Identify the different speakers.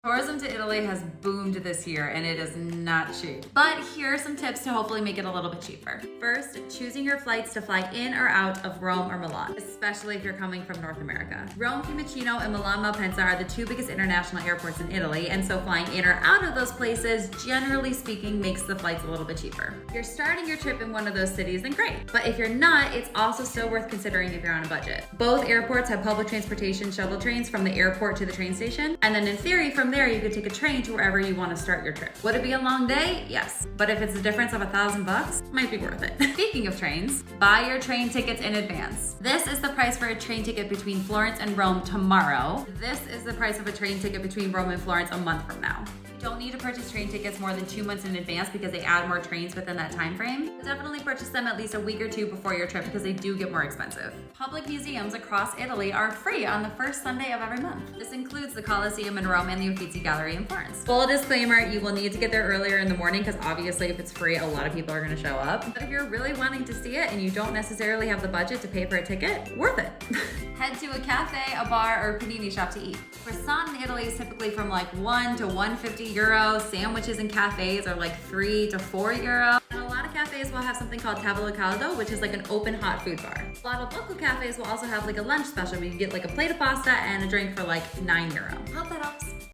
Speaker 1: Tourism to Italy has boomed this year and it is not cheap. But here are some tips to hopefully make it a little bit cheaper. First, choosing your flights to fly in or out of Rome or Milan, especially if you're coming from North America. Rome Fiumicino and Milan Malpensa are the two biggest international airports in Italy, and so flying in or out of those places, generally speaking, makes the flights a little bit cheaper. If you're starting your trip in one of those cities, then great. But if you're not, it's also still worth considering if you're on a budget. Both airports have public transportation shuttle trains from the airport to the train station, and then in theory, from there, you could take a train to wherever you want to start your trip. Would it be a long day? Yes. But if it's a difference of $1,000, might be worth it. Speaking of trains, buy your train tickets in advance. This is the price for a train ticket between Florence and Rome tomorrow. This is the price of a train ticket between Rome and Florence a month from now. You don't need to purchase train tickets more than 2 months in advance because they add more trains within that time frame. But definitely purchase them at least a week or two before your trip because they do get more expensive. Public museums across Italy are free on the first Sunday of every month. This includes the Colosseum in Rome and the Uffizi Gallery in Florence. Full disclaimer, you will need to get there earlier in the morning because obviously if it's free, a lot of people are going to show up. But if you're really wanting to see it and you don't necessarily have the budget to pay for a ticket, worth it. Head to a cafe, a bar, or panini shop to eat. Croissant in Italy is typically from like 1 to 150 euro. Sandwiches in cafes are like 3 to 4 euro. And a lot of cafes will have something called tavolo caldo, which is like an open hot food bar. A lot of local cafes will also have like a lunch special where you get like a plate of pasta and a drink for like 9 euro. Hope that helps.